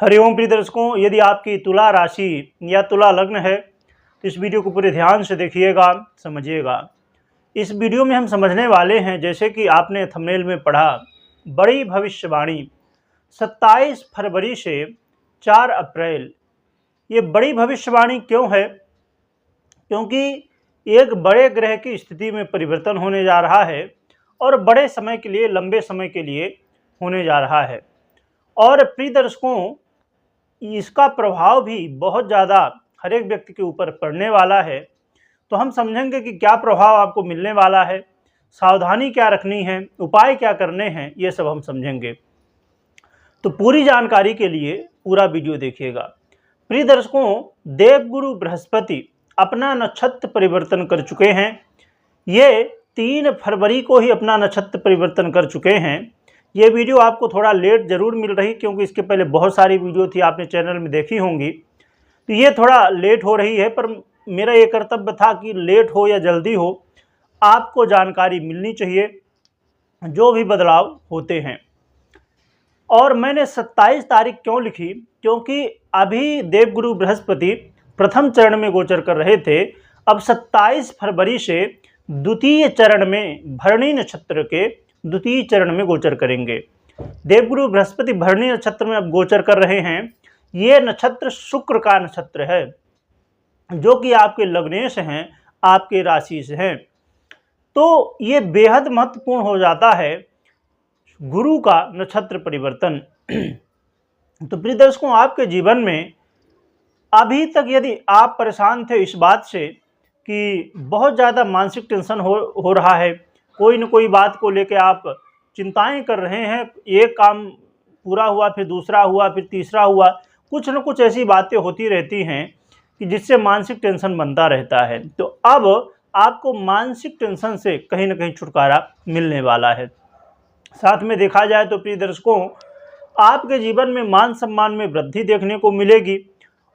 हरिओम प्रिय दर्शकों, यदि आपकी तुला राशि या तुला लग्न है तो इस वीडियो को पूरे ध्यान से देखिएगा, समझिएगा। इस वीडियो में हम समझने वाले हैं, जैसे कि आपने थंबनेल में पढ़ा, बड़ी भविष्यवाणी 27 फरवरी से 4 अप्रैल। ये बड़ी भविष्यवाणी क्यों है? क्योंकि एक बड़े ग्रह की स्थिति में परिवर्तन होने जा रहा है और बड़े समय के लिए, लंबे समय के लिए होने जा रहा है। और प्रिय दर्शकों, इसका प्रभाव भी बहुत ज़्यादा हर एक व्यक्ति के ऊपर पड़ने वाला है। तो हम समझेंगे कि क्या प्रभाव आपको मिलने वाला है, सावधानी क्या रखनी है, उपाय क्या करने हैं, ये सब हम समझेंगे। तो पूरी जानकारी के लिए पूरा वीडियो देखिएगा। प्रिय दर्शकों, देवगुरु बृहस्पति अपना नक्षत्र परिवर्तन कर चुके हैं। ये 3 फरवरी को ही अपना नक्षत्र परिवर्तन कर चुके हैं। ये वीडियो आपको थोड़ा लेट ज़रूर मिल रही, क्योंकि इसके पहले बहुत सारी वीडियो थी, आपने चैनल में देखी होंगी, तो ये थोड़ा लेट हो रही है। पर मेरा ये कर्तव्य था कि लेट हो या जल्दी हो, आपको जानकारी मिलनी चाहिए जो भी बदलाव होते हैं। और मैंने 27 तारीख क्यों लिखी? क्योंकि अभी देवगुरु बृहस्पति प्रथम चरण में गोचर कर रहे थे। अब 27 फरवरी से द्वितीय चरण में, भरणी नक्षत्र के द्वितीय चरण में गोचर करेंगे। देवगुरु बृहस्पति भरणी नक्षत्र में अब गोचर कर रहे हैं। ये नक्षत्र शुक्र का नक्षत्र है, जो कि आपके लग्नेश हैं, आपके राशि से हैं। तो ये बेहद महत्वपूर्ण हो जाता है गुरु का नक्षत्र परिवर्तन। तो प्रिय दर्शकों, आपके जीवन में अभी तक यदि आप परेशान थे इस बात से कि बहुत ज़्यादा मानसिक टेंशन हो रहा है, कोई न कोई बात को लेकर आप चिंताएं कर रहे हैं, एक काम पूरा हुआ, फिर दूसरा हुआ, फिर तीसरा हुआ, कुछ न कुछ ऐसी बातें होती रहती हैं कि जिससे मानसिक टेंशन बनता रहता है। तो अब आपको मानसिक टेंशन से कहीं न कहीं छुटकारा मिलने वाला है। साथ में देखा जाए तो प्रिय दर्शकों, आपके जीवन में मान सम्मान में वृद्धि देखने को मिलेगी।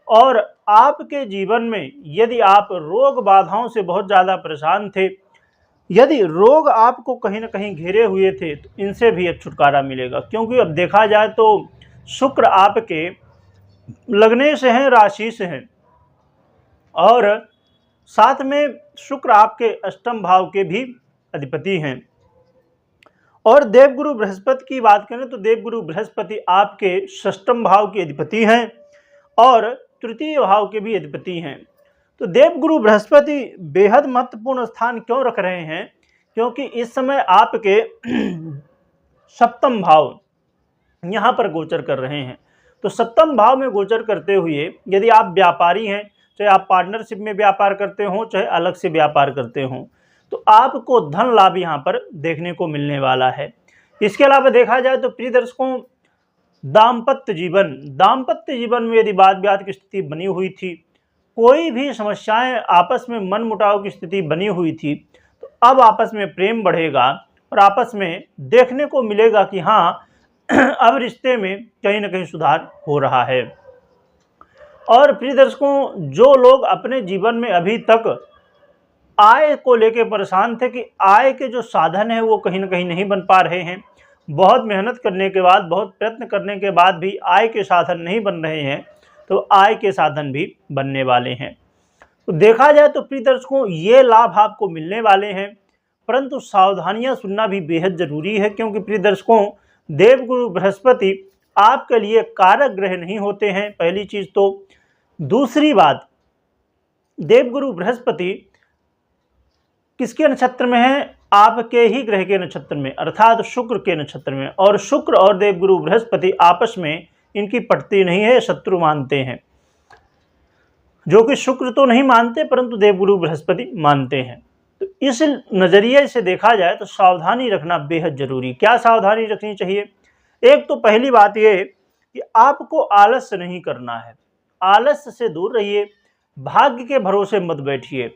और आपके जीवन में यदि आप रोग बाधाओं से बहुत ज़्यादा परेशान थे, यदि रोग आपको कहीं न कहीं घेरे हुए थे, तो इनसे भी अब छुटकारा मिलेगा। क्योंकि अब देखा जाए तो शुक्र आपके लगने से हैं, राशि से हैं, और साथ में शुक्र आपके अष्टम भाव के भी अधिपति हैं। और देवगुरु बृहस्पति की बात करें तो देवगुरु बृहस्पति आपके षष्ठम भाव के अधिपति हैं और तृतीय भाव के भी अधिपति हैं। तो देवगुरु बृहस्पति बेहद महत्वपूर्ण स्थान क्यों रख रहे हैं? क्योंकि इस समय आपके सप्तम भाव यहाँ पर गोचर कर रहे हैं। तो सप्तम भाव में गोचर करते हुए यदि आप व्यापारी हैं, चाहे आप पार्टनरशिप में व्यापार करते हो, चाहे अलग से व्यापार करते हो, तो आपको धन लाभ यहाँ पर देखने को मिलने वाला है। इसके अलावा देखा जाए तो प्रिय दर्शकों, दाम्पत्य जीवन में यदि वाद विवाद की स्थिति बनी हुई थी, कोई भी समस्याएं, आपस में मनमुटाव की स्थिति बनी हुई थी, तो अब आपस में प्रेम बढ़ेगा और आपस में देखने को मिलेगा कि हाँ, अब रिश्ते में कहीं न कहीं सुधार हो रहा है। और प्रिय दर्शकों, जो लोग अपने जीवन में अभी तक आय को लेकर परेशान थे कि आय के जो साधन है वो कहीं न कहीं नहीं बन पा रहे हैं, बहुत मेहनत करने के बाद, बहुत प्रयत्न करने के बाद भी आय के साधन नहीं बन रहे हैं, तो आय के साधन भी बनने वाले हैं। तो देखा जाए तो प्रिय दर्शकों, ये लाभ आपको मिलने वाले हैं, परंतु सावधानियां सुनना भी बेहद जरूरी है। क्योंकि प्रिय दर्शकों, देवगुरु बृहस्पति आपके लिए कारक ग्रह नहीं होते हैं, पहली चीज तो। दूसरी बात, देवगुरु बृहस्पति किसके नक्षत्र में है? आपके ही ग्रह के नक्षत्र में, अर्थात शुक्र के नक्षत्र में। और शुक्र और देवगुरु बृहस्पति आपस में इनकी पटती नहीं है, शत्रु मानते हैं, जो कि शुक्र तो नहीं मानते परंतु देवगुरु बृहस्पति मानते हैं। तो इस नजरिए से देखा जाए तो सावधानी रखना बेहद जरूरी। क्या सावधानी रखनी चाहिए? एक तो पहली बात यह कि आपको आलस्य नहीं करना है, आलस्य से दूर रहिए, भाग्य के भरोसे मत बैठिए,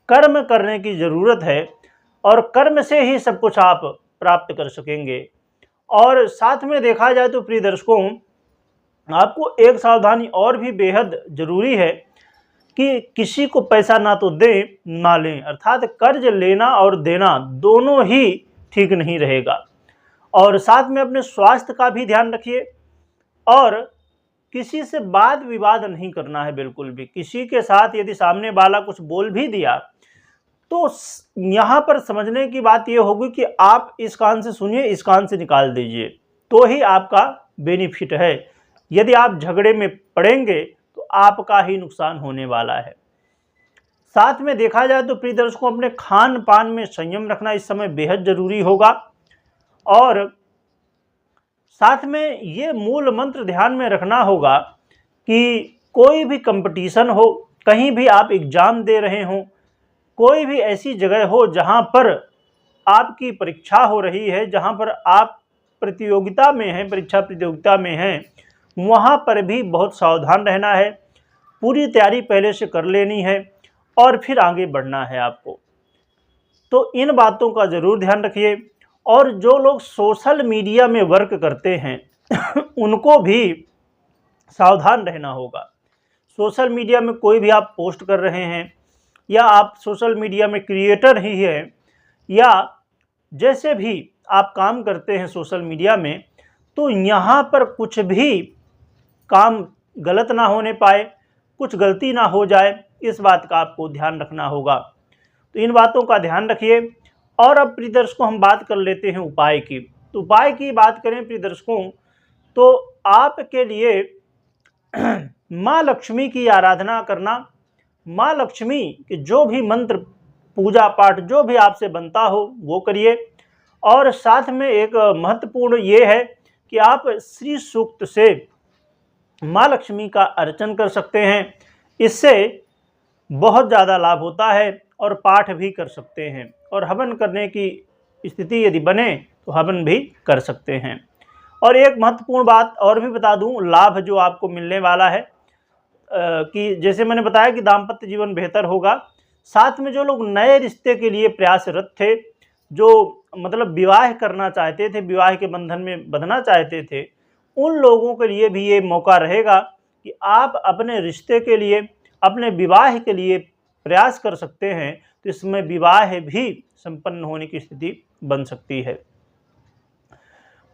कर्म करने की जरूरत है और कर्म से ही सब कुछ आप प्राप्त कर सकेंगे। और साथ में देखा जाए तो प्रिय दर्शकों, आपको एक सावधानी और भी बेहद जरूरी है कि किसी को पैसा ना तो दें ना लें, अर्थात कर्ज लेना और देना दोनों ही ठीक नहीं रहेगा। और साथ में अपने स्वास्थ्य का भी ध्यान रखिए और किसी से वाद विवाद नहीं करना है बिल्कुल भी। किसी के साथ यदि सामने वाला कुछ बोल भी दिया तो यहाँ पर समझने की बात ये होगी कि आप इस कान से सुनिए, इस कान से निकाल दीजिए, तो ही आपका बेनिफिट है। यदि आप झगड़े में पड़ेंगे तो आपका ही नुकसान होने वाला है। साथ में देखा जाए तो प्रिय दर्शकों, अपने खान पान में संयम रखना इस समय बेहद जरूरी होगा। और साथ में ये मूल मंत्र ध्यान में रखना होगा कि कोई भी कंपटीशन हो, कहीं भी आप एग्जाम दे रहे हों, कोई भी ऐसी जगह हो जहां पर आपकी परीक्षा हो रही है, जहां पर आप प्रतियोगिता में हैं, परीक्षा प्रतियोगिता में हैं, वहां पर भी बहुत सावधान रहना है। पूरी तैयारी पहले से कर लेनी है और फिर आगे बढ़ना है आपको। तो इन बातों का ज़रूर ध्यान रखिए। और जो लोग सोशल मीडिया में वर्क करते हैं उनको भी सावधान रहना होगा। सोशल मीडिया में कोई भी आप पोस्ट कर रहे हैं, या आप सोशल मीडिया में क्रिएटर ही हैं, या जैसे भी आप काम करते हैं सोशल मीडिया में, तो यहाँ पर कुछ भी काम गलत ना होने पाए, कुछ गलती ना हो जाए, इस बात का आपको ध्यान रखना होगा। तो इन बातों का ध्यान रखिए। और अब प्रिय दर्शकों, हम बात कर लेते हैं उपाय की। तो उपाय की बात करें प्रिय दर्शकों, तो आपके लिए माँ लक्ष्मी की आराधना करना, माँ लक्ष्मी के जो भी मंत्र, पूजा पाठ जो भी आपसे बनता हो वो करिए। और साथ में एक महत्वपूर्ण ये है कि आप श्री सूक्त से माँ लक्ष्मी का अर्चन कर सकते हैं। इससे बहुत ज़्यादा लाभ होता है। और पाठ भी कर सकते हैं, और हवन करने की स्थिति यदि बने तो हवन भी कर सकते हैं। और एक महत्वपूर्ण बात और भी बता दूं, लाभ जो आपको मिलने वाला है कि जैसे मैंने बताया कि दाम्पत्य जीवन बेहतर होगा। साथ में जो लोग नए रिश्ते के लिए प्रयासरत थे, जो मतलब विवाह करना चाहते थे, विवाह के बंधन में बंधना चाहते थे, उन लोगों के लिए भी ये मौका रहेगा कि आप अपने रिश्ते के लिए, अपने विवाह के लिए प्रयास कर सकते हैं। तो इसमें विवाह भी संपन्न होने की स्थिति बन सकती है।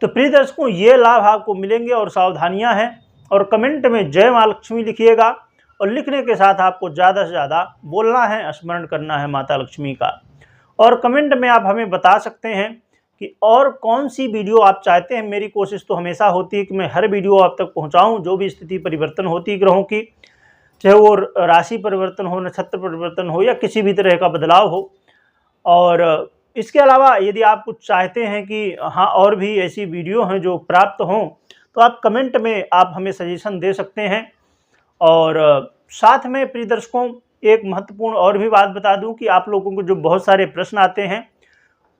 तो प्रिय दर्शकों, ये लाभ आपको मिलेंगे और सावधानियां हैं। और कमेंट में जय माँ लक्ष्मी लिखिएगा, और लिखने के साथ आपको ज़्यादा से ज़्यादा बोलना है, स्मरण करना है माता लक्ष्मी का। और कमेंट में आप हमें बता सकते हैं कि और कौन सी वीडियो आप चाहते हैं। मेरी कोशिश तो हमेशा होती है कि मैं हर वीडियो आप तक पहुँचाऊँ। जो भी स्थिति परिवर्तन होती है ग्रहों की, चाहे वो राशि परिवर्तन हो, नक्षत्र परिवर्तन हो, या किसी भी तरह का बदलाव हो। और इसके अलावा यदि आप कुछ चाहते हैं कि हाँ और भी ऐसी वीडियो हैं जो प्राप्त हों, तो आप कमेंट में आप हमें सजेशन दे सकते हैं। और साथ में प्रिय दर्शकों, एक महत्वपूर्ण और भी बात बता दूं कि आप लोगों को जो बहुत सारे प्रश्न आते हैं,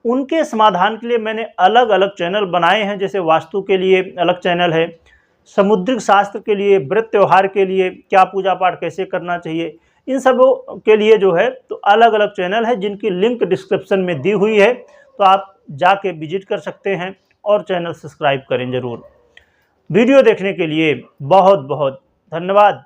उनके समाधान के लिए मैंने अलग अलग चैनल बनाए हैं। जैसे वास्तु के लिए अलग चैनल है, समुद्रिक शास्त्र के लिए, व्रत त्यौहार के लिए, क्या पूजा पाठ कैसे करना चाहिए, इन सब के लिए जो है तो अलग अलग चैनल है, जिनकी लिंक डिस्क्रिप्शन में दी हुई है। तो आप जाके विजिट कर सकते हैं और चैनल सब्सक्राइब करें ज़रूर। वीडियो देखने के लिए बहुत बहुत धन्यवाद।